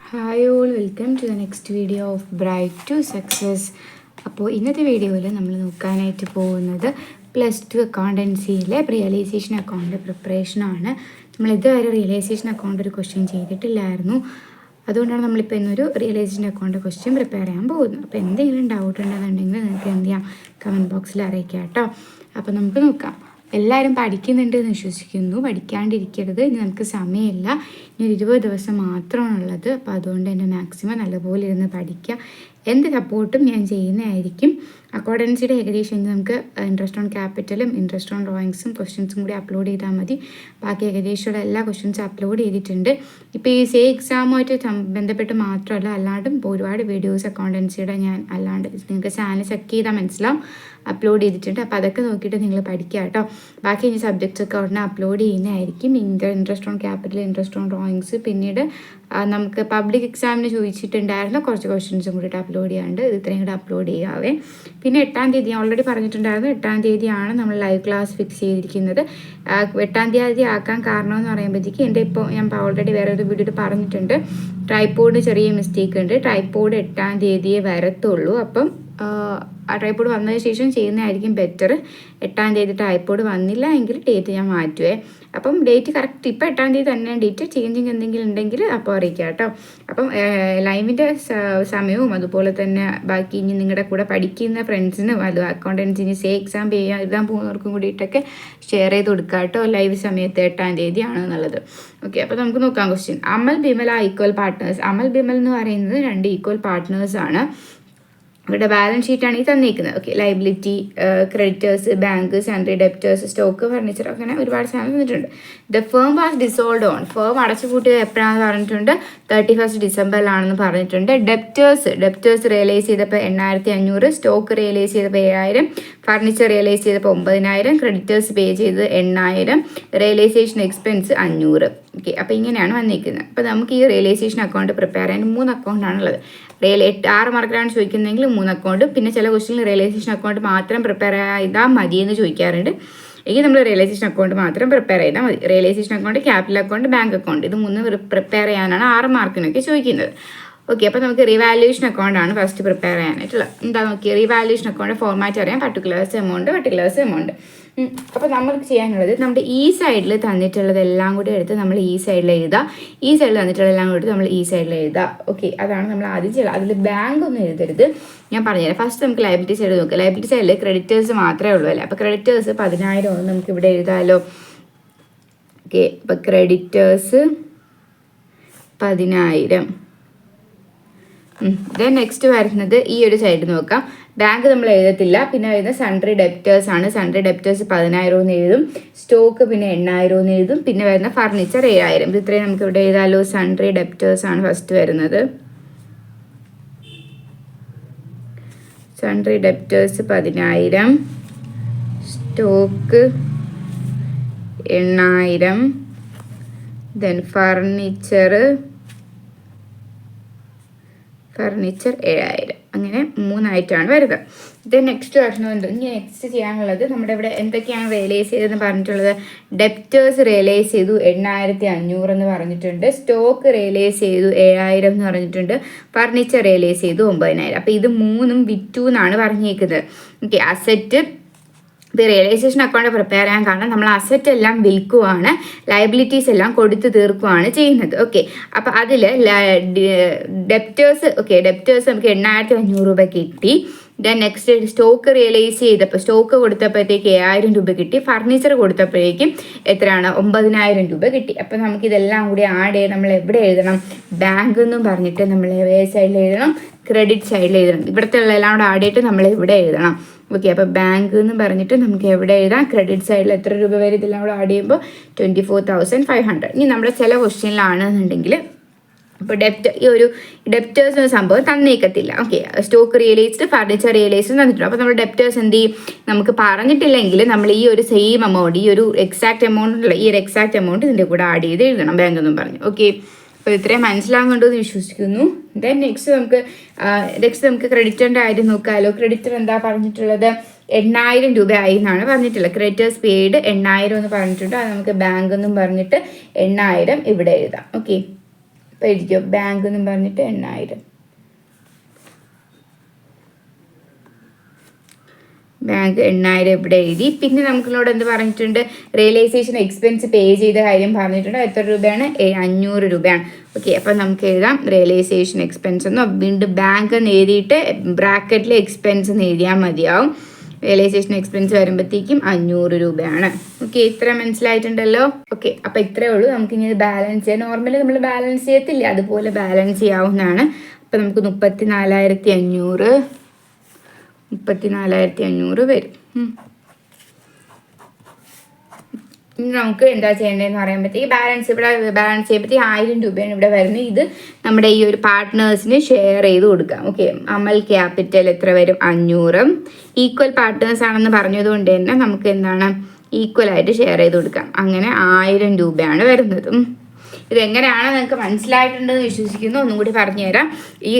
Hi all, welcome to the next video of Bright to Success. അപ്പോൾ ഇന്നത്തെ വീഡിയോയിൽ നമ്മൾ നോക്കാനായിട്ട് പോകുന്നത് +2 അക്കൗണ്ടൻസിയിലെ റിയലൈസേഷൻ അക്കൗണ്ട് പ്രിപ്പറേഷനാണ്. നമ്മൾ ഇതുവരെ റിയലൈസേഷൻ അക്കൗണ്ട് ഒരു ക്വസ്റ്റ്യൻ ചെയ്തിട്ടില്ലായിരുന്നു. അതുകൊണ്ടാണ് നമ്മളിപ്പോൾ ഇന്നൊരു റിയലൈസേഷൻ അക്കൗണ്ട് ക്വസ്റ്റ്യൻ പ്രിപ്പയർ ചെയ്യാൻ പോകുന്നത്. അപ്പോൾ എന്തെങ്കിലും ഡൗട്ട് ഉണ്ടെന്നുണ്ടെങ്കിൽ നിങ്ങൾക്ക് എന്ത് ചെയ്യാം, കമൻറ്റ് ബോക്സിൽ അറിയിക്കാം കേട്ടോ. അപ്പോൾ നമുക്ക് നോക്കാം. എല്ലാവരും പഠിക്കുന്നുണ്ട് എന്ന് വിശ്വസിക്കുന്നു. പഠിക്കാണ്ടിരിക്കരുത്. ഇനി നമുക്ക് സമയമില്ല, ഇനി 20 ദിവസം മാത്രമാണുള്ളത്. അപ്പോൾ അതുകൊണ്ട് തന്നെ മാക്സിമം നല്ലപോലെ ഇരുന്ന് പഠിക്കുക. എന്ത് സപ്പോർട്ടും ഞാൻ ചെയ്യുന്നതായിരിക്കും. അക്കൗണ്ടൻസിയുടെ ഏകദേശം നമുക്ക് ഇൻട്രസ്റ്റ് ഓൺ ക്യാപിറ്റലും ഇൻട്രസ്റ്റ് ഓൺ ഡ്രോയിങ്സും ക്വസ്റ്റ്യൻസും കൂടി അപ്ലോഡ് ചെയ്താൽ മതി. ബാക്കി ഏകദേശമുള്ള എല്ലാ ക്വസ്റ്റ്യൻസും അപ്ലോഡ് ചെയ്തിട്ടുണ്ട്. ഇപ്പോൾ ഈ എക്സാമുമായിട്ട് ബന്ധപ്പെട്ട് മാത്രമല്ല, അല്ലാണ്ടും ഒരുപാട് വീഡിയോസ് അക്കൗണ്ടൻസിയുടെ ഞാൻ അല്ലാണ്ട് നിങ്ങൾക്ക് ചാനൽ ചെക്ക് ചെയ്താൽ മനസ്സിലാവും അപ്ലോഡ് ചെയ്തിട്ടുണ്ട്. അപ്പോൾ അതൊക്കെ നോക്കിയിട്ട് നിങ്ങൾ പഠിക്കുക കേട്ടോ. ബാക്കി ഇനി സബ്ജക്ട്സ് ഒക്കെ ഉടനെ അപ്ലോഡ് ചെയ്യുന്നതായിരിക്കും. Interest on capital, interest on drawings, പിന്നീട് നമുക്ക് പബ്ലിക് എക്സാമിന് ചോദിച്ചിട്ടുണ്ടായിരുന്ന കുറച്ച് ക്വസ്റ്റ്യൻസും കൂടിയിട്ട് അപ്ലോഡ് ചെയ്യാണ്ട് ഇത്രയും കൂടെ അപ്ലോഡ് ചെയ്യാവേ. പിന്നെ 8-ാം തീയതി ഓൾറെഡി പറഞ്ഞിട്ടുണ്ടായിരുന്നു, 8-ാം തീയതിയാണ് നമ്മൾ ലൈവ് ക്ലാസ് ഫിക്സ് ചെയ്തിരിക്കുന്നത്. 8-ാം തീയതി ആക്കാൻ കാരണം എന്ന് പറയുമ്പോഴത്തേക്ക് ഞാൻ ഓൾറെഡി വേറെ ഒരു വീഡിയോയിൽ പറഞ്ഞിട്ടുണ്ട്, ട്രൈപോഡ് ചെറിയ മിസ്റ്റേക്ക് ഉണ്ട്. ട്രൈപോഡ് 8-ാം തീയതിയെ വരത്തുള്ളൂ. അപ്പം ആ ട്രൈപോഡ് വന്നതിന് ശേഷം ചെയ്യുന്നതായിരിക്കും ബെറ്റർ. 8-ാം തീയതി ട്രൈപോഡ് വന്നില്ല എങ്കിൽ ഡേറ്റ് ഞാൻ മാറ്റുവേ. അപ്പം ഡേറ്റ് കറക്റ്റ് ഇപ്പോൾ 8-ാം തീയതി തന്നെയാണ് ഡേറ്റ്. ചേഞ്ചിങ് എന്തെങ്കിലും ഉണ്ടെങ്കിൽ അപ്പോൾ അറിയിക്കുക കേട്ടോ. അപ്പം ലൈവിൻ്റെ സമയവും അതുപോലെ തന്നെ ബാക്കി ഇനി നിങ്ങളുടെ കൂടെ പഠിക്കുന്ന ഫ്രണ്ട്സിനും അത് അക്കൗണ്ടൻസിന് എക്സാം എഴുതാൻ പോകുന്നവർക്കും കൂടിയിട്ടൊക്കെ ഷെയർ ചെയ്ത് കൊടുക്കുക കേട്ടോ. ലൈവ് സമയത്ത് 8-ാം തീയതി ആണെന്നുള്ളത്. ഓക്കെ, അപ്പോൾ നമുക്ക് നോക്കാം ക്വസ്റ്റ്യൻ. അമൽ ബിമൽ ഈക്വൽ പാർട്ട്നേഴ്സ്. അമൽ ബിമൽ എന്ന് പറയുന്നത് 2 ഈക്വൽ പാർട്ട്നേഴ്സാണ്. ഇവിടെ ബാലൻസ് ഷീറ്റാണ് ഈ തന്നിരിക്കുന്നത്. Okay, liability, creditors, bank, sundry debtors, stock, furniture, അങ്ങനെ ഒരുപാട് സാധനം തന്നിട്ടുണ്ട്. The firm was dissolved on. Firm അടച്ചുപൂട്ടിയത് എപ്പോഴാണെന്ന് പറഞ്ഞിട്ടുണ്ട്, 31 ഡിസംബറിലാണെന്ന് പറഞ്ഞിട്ടുണ്ട്. ഡെപ്റ്റേഴ്സ് റിയലൈസ് ചെയ്തപ്പോൾ 8,500, സ്റ്റോക്ക് റിയലൈസ് ചെയ്തപ്പോൾ 7,000, ഫർണിച്ചർ റിയലൈസ് ചെയ്തപ്പോൾ 9,000, ക്രെഡിറ്റേഴ്സ് പേ ചെയ്തത് 8,000, റിയലൈസേഷൻ എക്സ്പെൻസ് 500. ഓക്കെ, അപ്പോൾ ഇങ്ങനെയാണ് വന്നിരിക്കുന്നത്. അപ്പോൾ നമുക്ക് ഈ റിയലൈസേഷൻ അക്കൗണ്ട് പ്രിപ്പയർ ചെയ്യാൻ 3 അക്കൗണ്ടാണുള്ളത്. 6 മാർക്കിലാണ് ചോദിക്കുന്നതെങ്കിൽ 3 അക്കൗണ്ട്. പിന്നെ ചില ക്വസ്റ്റ്യനിൽ റിയലൈസേഷൻ അക്കൗണ്ട് മാത്രം പ്രിപ്പയർ ചെയ്താൽ മതിയെന്ന് ചോദിക്കാറുണ്ട്. എങ്കിൽ നമ്മൾ റിയലൈസേഷൻ അക്കൗണ്ട് മാത്രം പ്രിപ്പയർ ചെയ്താൽ മതി. Realisation account, capital account, bank account, ഇത് 3 പ്രിപ്പയർ ചെയ്യാനാണ് 6 മാർക്കിനൊക്കെ ചോദിക്കുന്നത്. ഓക്കെ, അപ്പോൾ നമുക്ക് റിവാലുവേഷൻ അക്കൗണ്ടാണ് ഫസ്റ്റ് പ്രിപ്പയർ ചെയ്യാനായിട്ടുള്ളത്. എന്താ നോക്കി, റിവാലുവേഷൻ അക്കൗണ്ട് ഫോർമാറ്റ് അറിയാം, പർട്ടിക്കുലേഴ്സ് എമൗണ്ട്. അപ്പോൾ നമുക്ക് ചെയ്യാനുള്ളത്, നമ്മുടെ ഈ സൈഡിൽ തന്നിട്ടുള്ളത് എല്ലാം കൂടി എടുത്ത് നമ്മൾ ഈ സൈഡിൽ എഴുതുക. ഈ സൈഡിൽ തന്നിട്ടുള്ള എല്ലാം കൂടി നമ്മൾ ഈ സൈഡിൽ എഴുതുക. ഓക്കെ, അതാണ് നമ്മൾ ആദ്യം ചെയ്യുക. അതിൽ ബാങ്ക് ഒന്നും എഴുതരുത്, ഞാൻ പറഞ്ഞുതരാം. ഫസ്റ്റ് നമുക്ക് ലയബിലിറ്റി സൈഡ് നോക്കുക. ലയബിലിറ്റി സൈഡിൽ ക്രെഡിറ്റേഴ്സ് മാത്രമേ ഉള്ളൂ അല്ലേ. അപ്പോൾ ക്രെഡിറ്റേഴ്സ് 10,000 ഒന്ന് നമുക്ക് ഇവിടെ എഴുതാമല്ലോ. ഓക്കെ, അപ്പോൾ ക്രെഡിറ്റേഴ്സ് 10,000. ദെൻ നെക്സ്റ്റ് വരുന്നത് ഈ ഒരു സൈഡ് നോക്കാം. ബാങ്ക് നമ്മൾ എഴുതത്തില്ല. പിന്നെ വരുന്നത് സൺട്രി ഡെപ്റ്റേഴ്സ് ആണ്. സൺട്രി ഡെപ്റ്റേഴ്സ് 10,000 എന്ന് എഴുതും. സ്റ്റോക്ക് പിന്നെ 8,000 എന്ന് എഴുതും. പിന്നെ വരുന്ന ഫർണിച്ചർ 7,000. ഇത് ഇത്രയും നമുക്ക് ഇവിടെ എഴുതാമല്ലോ. സൺട്രി ഡെപ്റ്റേഴ്സ് ആണ് ഫസ്റ്റ് വരുന്നത്. Sundry debtors 10,000, stock 8,000, then furniture 7,000. അങ്ങനെ 3 ആയിട്ടാണ് വരുന്നത്. ഇത് നെക്സ്റ്റ് വരുന്നുണ്ട്. ഇനി നെക്സ്റ്റ് ചെയ്യാനുള്ളത്, നമ്മുടെ ഇവിടെ എന്തൊക്കെയാണ് റിയലൈസ് ചെയ്തതെന്ന് പറഞ്ഞിട്ടുള്ളത്, ഡെപ്റ്റേഴ്സ് റിയലൈസ് ചെയ്തു 8,500 എന്ന് പറഞ്ഞിട്ടുണ്ട്. സ്റ്റോക്ക് റിയലൈസ് ചെയ്തു 7,000 എന്ന് പറഞ്ഞിട്ടുണ്ട്. ഫർണിച്ചർ റിയലൈസ് ചെയ്തു 9,000. അപ്പോൾ ഇത് 3ഉം വിറ്റു എന്നാണ് പറഞ്ഞേക്കുന്നത്. Okay, asset realisation account prepare ചെയ്യാൻ കാരണം നമ്മൾ അസറ്റ് എല്ലാം വിൽക്കുവാണ്, ലയബിലിറ്റീസ് എല്ലാം കൊടുത്തു തീർക്കുവാണ് ചെയ്യുന്നത്. ഓക്കെ, അപ്പോൾ അതിൽ ഡെപ്റ്റേഴ്സ് നമുക്ക് 8,500 രൂപ കിട്ടി. ദെൻ നെക്സ്റ്റ് സ്റ്റോക്ക് റിയലൈസ് ചെയ്തപ്പോൾ സ്റ്റോക്ക് കൊടുത്തപ്പോഴത്തേക്ക് 7,000 രൂപ കിട്ടി. ഫർണിച്ചർ കൊടുത്തപ്പോഴേക്കും എത്രയാണ്, 9,000 രൂപ കിട്ടി. അപ്പോൾ നമുക്കിതെല്ലാം കൂടി ആഡ് ചെയ്ത് നമ്മൾ എവിടെ എഴുതണം, ബാങ്ക് എന്നും പറഞ്ഞിട്ട് നമ്മൾ സൈഡിൽ എഴുതണം, ക്രെഡിറ്റ് സൈഡിൽ എഴുതണം. ഇവിടുത്തെ എല്ലാം കൂടെ ആഡ് ചെയ്തിട്ട് നമ്മൾ ഇവിടെ എഴുതണം. ഓക്കെ, അപ്പോൾ ബാങ്ക് എന്ന് പറഞ്ഞിട്ട് നമുക്ക് എവിടെ എഴുതാം, ക്രെഡിറ്റ് സൈഡിൽ എത്ര രൂപ വരെ ഇതെല്ലാം കൂടെ ആഡ് ചെയ്യുമ്പോൾ 24,500. ഇനി നമ്മുടെ ചില ക്വസ്റ്റ്യനിലാണെന്നുണ്ടെങ്കിൽ ഇപ്പോൾ ഈ ഒരു ഡെപ്റ്റേഴ്സ് എന്ന സംഭവം തന്നേക്കത്തില്ല. Okay, stock realised, furniture realised തന്നിട്ടുണ്ട്. അപ്പോൾ നമ്മൾ ഡെപ്റ്റേഴ്സ് എന്ത് ചെയ്യും, നമുക്ക് പറഞ്ഞിട്ടില്ലെങ്കിൽ നമ്മൾ ഈ ഒരു സെയിം എമൗണ്ട്, ഈ ഒരു എക്സാക്ട് എമൗണ്ട് ഇതിൻ്റെ കൂടെ ആഡ് ചെയ്ത് എഴുതണം, ബാങ്ക് എന്നും പറഞ്ഞു. ഓക്കെ, അപ്പോൾ ഇത്രയും മനസ്സിലാകുന്നുണ്ടോ എന്ന് വിശ്വസിക്കുന്നു. ദെൻ നെക്സ്റ്റ് നമുക്ക് ക്രെഡിറ്ററിൻ്റെ കാര്യം നോക്കാമല്ലോ. ക്രെഡിറ്റർ എന്താ പറഞ്ഞിട്ടുള്ളത്, 8,000 രൂപ ആയി എന്നാണ് പറഞ്ഞിട്ടുള്ളത്. ക്രെഡിറ്റേഴ്സ് പെയ്ഡ് 8,000 എന്ന് പറഞ്ഞിട്ടുണ്ട്. അത് നമുക്ക് ബാങ്ക് എന്നും പറഞ്ഞിട്ട് 8,000 ഇവിടെ എഴുതാം. ഓക്കെ, അപ്പോൾ എഴുതിയോ ബാങ്ക് എന്ന് പറഞ്ഞിട്ട് 8,000. ബാങ്ക് 8,000 ഇവിടെ എഴുതി. പിന്നെ നമുക്കിവിടെ എന്ത് പറഞ്ഞിട്ടുണ്ട്, റിയലൈസേഷൻ എക്സ്പെൻസ് പേ ചെയ്ത കാര്യം പറഞ്ഞിട്ടുണ്ട്. എത്ര രൂപയാണ്? 500 രൂപയാണ്. ഓക്കെ, അപ്പം നമുക്ക് എഴുതാം റിയലൈസേഷൻ എക്സ്പെൻസ് എന്നോ വീണ്ടും ബാങ്ക് എന്ന് എഴുതിയിട്ട് ബ്രാക്കറ്റിൽ എക്സ്പെൻസ് എന്ന് എഴുതിയാൽ മതിയാവും. റിയലൈസേഷൻ എക്സ്പെൻസ് വരുമ്പോഴത്തേക്കും 500 രൂപയാണ്. ഓക്കെ, ഇത്ര മനസ്സിലായിട്ടുണ്ടല്ലോ. ഓക്കെ, അപ്പോൾ ഇത്രയേ ഉള്ളൂ. നമുക്കിനി ഇത് ബാലൻസ് ചെയ്യാം. നോർമലി നമ്മൾ ബാലൻസ് ചെയ്യത്തില്ല, അതുപോലെ ബാലൻസ് ചെയ്യാവുന്നതാണ്. അപ്പോൾ നമുക്ക് 34,500 വരും. ഇനി നമുക്ക് എന്താ ചെയ്യേണ്ടതെന്ന് പറയുമ്പോഴത്തേക്ക് ഇവിടെ ബാലൻസ് ചെയ്യുമ്പോഴത്തേക്ക് 1000 രൂപയാണ് ഇവിടെ വരുന്നത്. ഇത് നമ്മുടെ ഈ ഒരു പാർട്ട്നേഴ്സിന് ഷെയർ ചെയ്ത് കൊടുക്കാം. ഓക്കെ, അമൽ ക്യാപിറ്റൽ എത്ര വരും? 500. ഈക്വൽ പാർട്ട്നേഴ്സ് ആണെന്ന് പറഞ്ഞതുകൊണ്ട് തന്നെ നമുക്ക് എന്താണ് ഈക്വലായിട്ട് ഷെയർ ചെയ്ത് കൊടുക്കാം. അങ്ങനെ 1000 രൂപയാണ് വരുന്നത്. ഇതെങ്ങനെയാണ് നിങ്ങൾക്ക് മനസ്സിലായിട്ടുണ്ടെന്ന് വിശ്വസിക്കുന്നു. ഒന്നും കൂടി പറഞ്ഞുതരാം. ഈ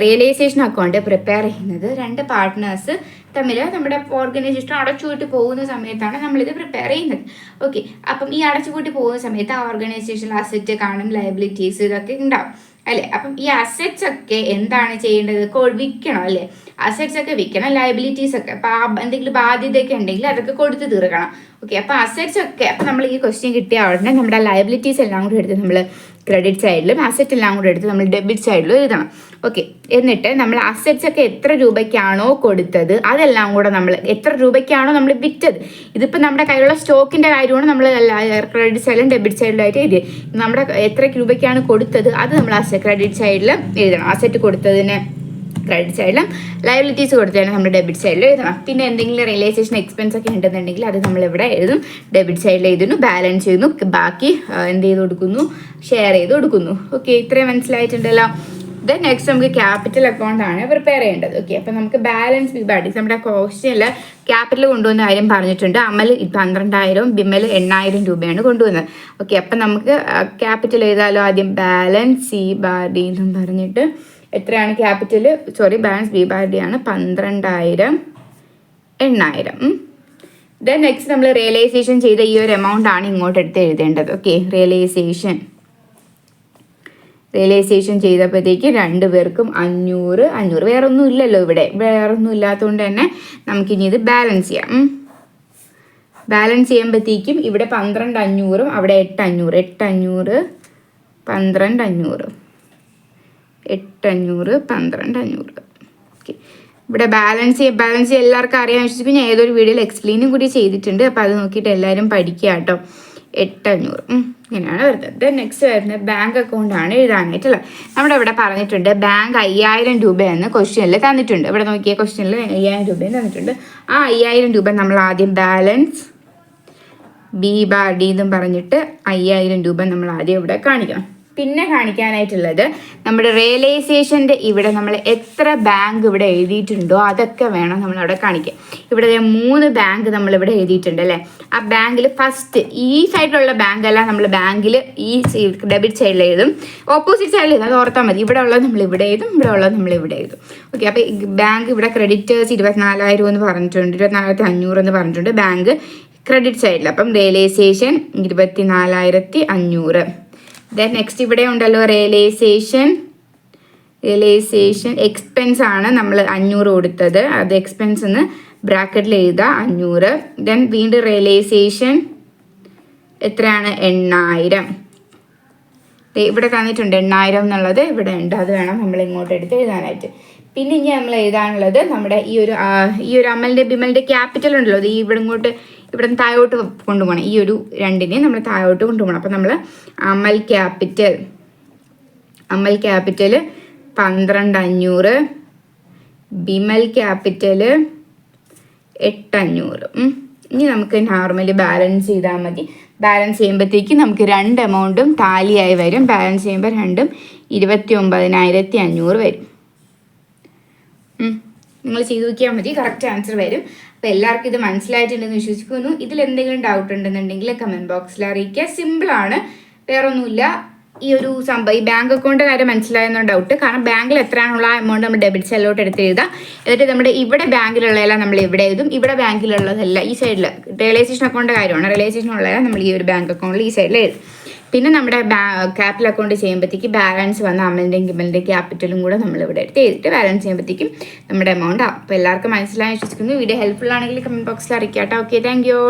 റിയലൈസേഷൻ അക്കൗണ്ട് പ്രിപ്പയർ ചെയ്യുന്നത് 2 പാർട്ട്നേഴ്സ് തമ്മിൽ നമ്മുടെ ഓർഗനൈസേഷൻ അടച്ചുപൂട്ടി പോകുന്ന സമയത്താണ് നമ്മളിത് പ്രിപ്പയർ ചെയ്യുന്നത്. ഓക്കെ, അപ്പം ഈ അടച്ചുപൂട്ടി പോകുന്ന സമയത്ത് ആ ഓർഗനൈസേഷനിൽ അസറ്റ് കാണും, ലയബിലിറ്റീസ് ഇതൊക്കെ ഉണ്ടാവും അല്ലേ. അപ്പം ഈ അസറ്റ്സ് ഒക്കെ എന്താണ് ചെയ്യേണ്ടത്? വിൽക്കണം അല്ലേ. അസറ്റ്സ് ഒക്കെ വിൽക്കണം, ലയബിലിറ്റീസ് ഒക്കെ എന്തെങ്കിലും ബാധ്യതയൊക്കെ ഉണ്ടെങ്കിൽ അതൊക്കെ കൊടുത്ത് തീർക്കണം. ഓക്കെ, അപ്പോൾ അസറ്റ്സ് ഒക്കെ അപ്പം നമ്മൾ ഈ ക്വസ്റ്റ്യൻ കിട്ടിയ ഉടനെ നമ്മുടെ ലയബിലിറ്റീസ് എല്ലാം കൂടി എടുത്ത് നമ്മൾ ക്രെഡിറ്റ് സൈഡിലും അസറ്റ് എല്ലാം കൂടി എടുത്ത് നമ്മൾ ഡെബിറ്റ് സൈഡിലും എഴുതണം. ഓക്കെ, എന്നിട്ട് നമ്മൾ അസറ്റ്സ് ഒക്കെ എത്ര രൂപയ്ക്കാണോ കൊടുത്തത് അതെല്ലാം കൂടെ നമ്മൾ എത്ര രൂപയ്ക്കാണോ നമ്മൾ വിറ്റത്, ഇതിപ്പോൾ നമ്മുടെ കയ്യിലുള്ള സ്റ്റോക്കിൻ്റെ കാര്യമാണ് നമ്മൾ ക്രെഡിറ്റ് സൈഡിലും ഡെബിറ്റ് സൈഡിലായിട്ട് എഴുതി. നമ്മുടെ എത്ര രൂപയ്ക്കാണ് കൊടുത്തത് അത് നമ്മൾ ക്രെഡിറ്റ് സൈഡിൽ എഴുതണം. അസറ്റ് കൊടുത്തതിന് ക്രെഡിറ്റ് സൈഡിലും ലയബിലിറ്റീസ് കൊടുത്തതിന് നമ്മൾ ഡെബിറ്റ് സൈഡിൽ എഴുതണം. പിന്നെ എന്തെങ്കിലും റിയലൈസേഷൻ എക്സ്പെൻസ് ഒക്കെ ഉണ്ടെന്നുണ്ടെങ്കിൽ അത് നമ്മളിവിടെ എഴുതും, ഡെബിറ്റ് സൈഡിൽ എഴുതുന്നു, ബാലൻസ് ചെയ്യുന്നു, ബാക്കി എന്ത് ചെയ്ത് കൊടുക്കുന്നു? ഷെയർ ചെയ്ത് കൊടുക്കുന്നു. ഓക്കെ, ഇത്രയും മനസ്സിലായിട്ടുണ്ടല്ലോ. ദെൻ നെക്സ്റ്റ് നമുക്ക് ക്യാപിറ്റൽ അക്കൗണ്ട് ആണ് പ്രിപ്പയർ ചെയ്യേണ്ടത്. ഓക്കെ, അപ്പം നമുക്ക് ബാലൻസ് ബിബാഡി നമ്മുടെ ക്വസ്റ്റ്യനിൽ ക്യാപിറ്റൽ കൊണ്ടുവന്ന കാര്യം പറഞ്ഞിട്ടുണ്ട്. അമൽ 12,000, ബിമൽ 8,000 രൂപയാണ് കൊണ്ടുവന്നത്. ഓക്കെ, അപ്പം നമുക്ക് ക്യാപിറ്റൽ എഴുതാലോ. ആദ്യം ബാലൻസ് സി ബാർ ഡി എന്നും പറഞ്ഞിട്ട് എത്രയാണ് capital? Balance B bar D ആണ് 12,000, 8,000. ദെൻ നെക്സ്റ്റ് നമ്മൾ റിയലൈസേഷൻ ചെയ്ത ഈ ഒരു എമൗണ്ട് ആണ് ഇങ്ങോട്ട് എടുത്ത് എഴുതേണ്ടത്. ഓക്കെ, റിയലൈസേഷൻ ചെയ്തപ്പോഴത്തേക്ക് 2 പേർക്കും 500. വേറെ ഒന്നും ഇല്ലല്ലോ ഇവിടെ, വേറെ ഒന്നും ഇല്ലാത്തതുകൊണ്ട് തന്നെ നമുക്കിനി ഇത് ബാലൻസ് ചെയ്യാം. ബാലൻസ് ചെയ്യുമ്പോഴത്തേക്കും ഇവിടെ 12,500, അവിടെ 8,500, 12,500. ഓക്കെ, ഇവിടെ ബാലൻസ് എല്ലാവർക്കും അറിയാൻ വിശ്വസിക്കും. ഞാൻ ഏതൊരു വീഡിയോയിൽ എക്സ്പ്ലെയിനും കൂടി ചെയ്തിട്ടുണ്ട്. അപ്പോൾ അത് നോക്കിയിട്ട് എല്ലാവരും പഠിക്കുക കേട്ടോ. 8,500 ഇങ്ങനെയാണ് വരുന്നത്. ദെൻ നെക്സ്റ്റ് വരുന്നത് ബാങ്ക് അക്കൗണ്ട് ആണ് എഴുതാനായിട്ടുള്ളത്. നമ്മുടെ ഇവിടെ പറഞ്ഞിട്ടുണ്ട് ബാങ്ക് 5,000 രൂപയെന്ന് ക്വസ്റ്റ്യനിൽ തന്നിട്ടുണ്ട്. ഇവിടെ നോക്കിയ ക്വസ്റ്റ്യനിൽ 5,000 രൂപയും തന്നിട്ടുണ്ട്. ആ 5,000 രൂപ നമ്മൾ ആദ്യം ബാലൻസ് ബി ബാർ ഡി എന്നും പറഞ്ഞിട്ട് 5,000 രൂപ നമ്മൾ ആദ്യം ഇവിടെ കാണിക്കണം. പിന്നെ കാണിക്കാനായിട്ടുള്ളത് നമ്മുടെ റിയലൈസേഷൻ്റെ ഇവിടെ നമ്മൾ എത്ര ബാങ്ക് ഇവിടെ എഴുതിയിട്ടുണ്ടോ അതൊക്കെ വേണം നമ്മളവിടെ കാണിക്കാൻ. ഇവിടെ 3 ബാങ്ക് നമ്മളിവിടെ എഴുതിയിട്ടുണ്ട് അല്ലേ. ആ ബാങ്കിൽ ഫസ്റ്റ് ഈ സൈഡിലുള്ള ബാങ്ക് അല്ല, നമ്മൾ ബാങ്കിൽ ഈ ഡെബിറ്റ് സൈഡിൽ എഴുതും, ഓപ്പോസിറ്റ് സൈഡിൽ എഴുതും. അത് ഓർത്താൽ മതി. ഇവിടെ ഉള്ളത് നമ്മൾ ഇവിടെ എഴുതും, ഇവിടെ ഉള്ളത് നമ്മൾ ഇവിടെ എഴുതും. ഓക്കെ, അപ്പോൾ ബാങ്ക് ഇവിടെ ക്രെഡിറ്റേഴ്സ് 24,000 എന്ന് പറഞ്ഞിട്ടുണ്ട്, 24,500 എന്ന് പറഞ്ഞിട്ടുണ്ട് ബാങ്ക് ക്രെഡിറ്റ് സൈഡിൽ. അപ്പം റിയലൈസേഷൻ 24,500. ദെൻ നെക്സ്റ്റ് ഇവിടെ ഉണ്ടല്ലോ റിയലൈസേഷൻ എക്സ്പെൻസ് ആണ് നമ്മൾ 500 കൊടുത്തത്. അത് എക്സ്പെൻസ് എന്ന് ബ്രാക്കറ്റിൽ എഴുതുക 500. ദെൻ വീണ്ടും റിയലൈസേഷൻ എത്രയാണ്? 8,000. ഇവിടെ തന്നിട്ടുണ്ട് 8,000 എന്നുള്ളത് ഇവിടെ ഉണ്ട്. അത് വേണം നമ്മൾ ഇങ്ങോട്ട് എടുത്ത് എഴുതാനായിട്ട്. പിന്നെ ഇനി നമ്മൾ എഴുതാനുള്ളത് നമ്മുടെ ഈ ഒരു അമലിൻ്റെ ബിമലിൻ്റെ ക്യാപിറ്റൽ ഉണ്ടല്ലോ, അത് ഇവിടെ നിന്ന് താഴോട്ട് കൊണ്ടുപോകണം. ഈ ഒരു 2നെ നമ്മൾ താഴോട്ട് കൊണ്ടുപോകണം. അപ്പം നമ്മൾ അമൽ ക്യാപിറ്റൽ 12,500, ബിമൽ ക്യാപിറ്റൽ 8,500. ഇനി നമുക്ക് നോർമലി ബാലൻസ് ചെയ്താൽ മതി. ബാലൻസ് ചെയ്യുമ്പോഴത്തേക്ക് നമുക്ക് 2 എമൗണ്ടും ടാലിയായി വരും. ബാലൻസ് ചെയ്യുമ്പോൾ 2ഉം 29,500 വരും. നിങ്ങൾ ചെയ്ത് നോക്കിയാൽ മതി, കറക്റ്റ് ആൻസർ വരും. അപ്പോൾ എല്ലാവർക്കും ഇത് മനസ്സിലായിട്ടുണ്ടെന്ന് വിശ്വസിക്കുന്നു. ഇതിലെന്തെങ്കിലും ഡൗട്ട് ഉണ്ടെന്നുണ്ടെങ്കിൽ കമൻറ്റ് ബോക്സിൽ അറിയിക്കുക. സിമ്പിളാണ്, വേറൊന്നുമില്ല. ഈ ഒരു സംഭവം ഈ ബാങ്ക് അക്കൗണ്ട് കാര്യം മനസ്സിലായെന്ന ഡൗട്ട്. കാരണം ബാങ്കിൽ എത്രയാണുള്ള ആ എമൗണ്ട് നമ്മൾ ഡെബിറ്റ് സൈഡിലോട്ട് എടുത്ത് എഴുതാം. എന്നിട്ട് നമ്മുടെ ഇവിടെ ബാങ്കിലുള്ളതെല്ലാം നമ്മൾ ഇവിടെ എഴുതും, ഇവിടെ ബാങ്കിലുള്ളതല്ല ഈ സൈഡിൽ റിയലൈസേഷൻ അക്കൗണ്ട് കാര്യമാണ്. റിയലൈസേഷൻ ഉള്ളതെല്ലാം നമ്മൾ ഈ ഒരു ബാങ്ക് അക്കൗണ്ടിൽ ഈ സൈഡിൽ എഴുതും. പിന്നെ നമ്മുടെ ക്യാപിറ്റൽ അക്കൗണ്ട് ചെയ്യുമ്പോഴത്തേക്ക് ബാലൻസ് വന്ന അമലിൻ്റെയും കിമലിൻ്റെ ക്യാപിറ്റലും കൂടെ നമ്മളിവിടെ എടുത്ത് ചെയ്തിട്ട് ബാലൻസ് ചെയ്യുമ്പോഴത്തേക്കും നമ്മുടെ എമൗണ്ട് ആവും. അപ്പോൾ എല്ലാവർക്കും മനസ്സിലായി വിശ്വസിക്കുന്നു. വീഡിയോ ഹെൽപ്ഫുൾ ആണെങ്കിൽ കമൻറ്റ് ബോക്സിൽ അറിയിക്കാം കേട്ടോ. Okay, thank you.